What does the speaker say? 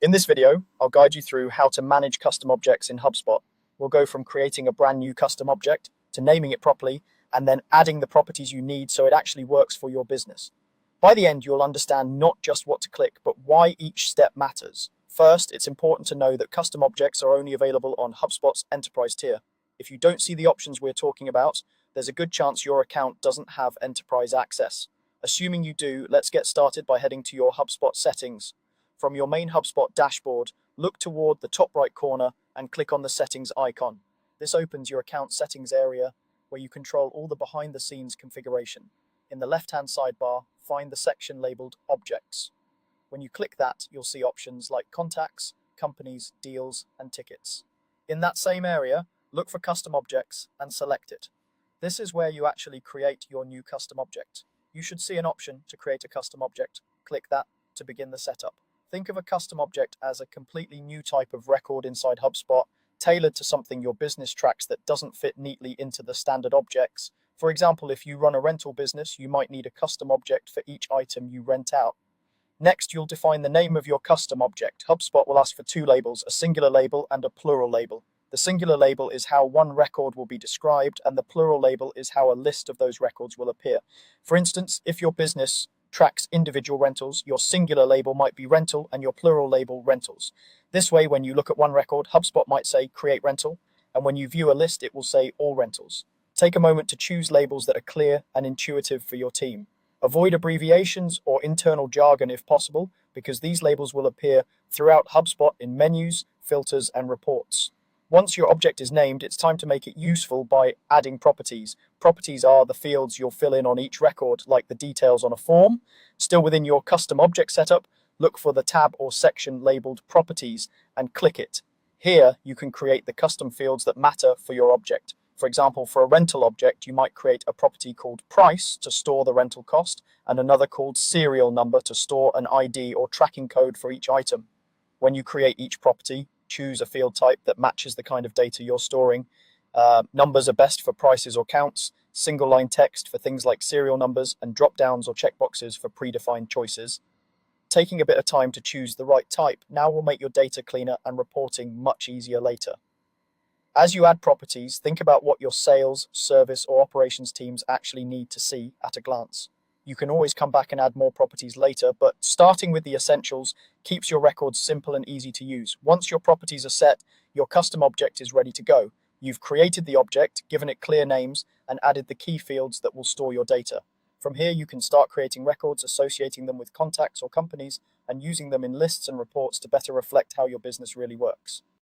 In this video, I'll guide you through how to manage custom objects in HubSpot. We'll go from creating a brand new custom object to naming it properly and then adding the properties you need so it actually works for your business. By the end, you'll understand not just what to click, but why each step matters. First, it's important to know that custom objects are only available on HubSpot's enterprise tier. If you don't see the options we're talking about, there's a good chance your account doesn't have enterprise access. Assuming you do, let's get started by heading to your HubSpot settings. From your main HubSpot dashboard, look toward the top right corner and click on the settings icon. This opens your account settings area where you control all the behind-the-scenes configuration. In the left-hand sidebar, find the section labeled Objects. When you click that, you'll see options like Contacts, Companies, Deals, and Tickets. In that same area, look for Custom Objects and select it. This is where you actually create your new custom object. You should see an option to create a custom object. Click that to begin the setup. Think of a custom object as a completely new type of record inside HubSpot, tailored to something your business tracks that doesn't fit neatly into the standard objects. For example, if you run a rental business, you might need a custom object for each item you rent out. Next, you'll define the name of your custom object. HubSpot will ask for two labels, a singular label and a plural label. The singular label is how one record will be described, and the plural label is how a list of those records will appear. For instance, if your business tracks individual rentals, your singular label might be rental and your plural label rentals. This way, when you look at one record, HubSpot might say create rental, and when you view a list, it will say all rentals. Take a moment to choose labels that are clear and intuitive for your team. Avoid abbreviations or internal jargon if possible, because these labels will appear throughout HubSpot in menus, filters, and reports. Once your object is named, it's time to make it useful by adding properties. Properties are the fields you'll fill in on each record, like the details on a form. Still within your custom object setup, look for the tab or section labeled Properties and click it. Here, you can create the custom fields that matter for your object. For example, for a rental object, you might create a property called Price to store the rental cost and another called Serial Number to store an ID or tracking code for each item. When you create each property, choose a field type that matches the kind of data you're storing. Numbers are best for prices or counts, single line text for things like serial numbers, and drop downs or checkboxes for predefined choices. Taking a bit of time to choose the right type now will make your data cleaner and reporting much easier later. As you add properties, think about what your sales, service, or operations teams actually need to see at a glance. You can always come back and add more properties later, but starting with the essentials keeps your records simple and easy to use. Once your properties are set, your custom object is ready to go. You've created the object, given it clear names, and added the key fields that will store your data. From here, you can start creating records, associating them with contacts or companies, and using them in lists and reports to better reflect how your business really works.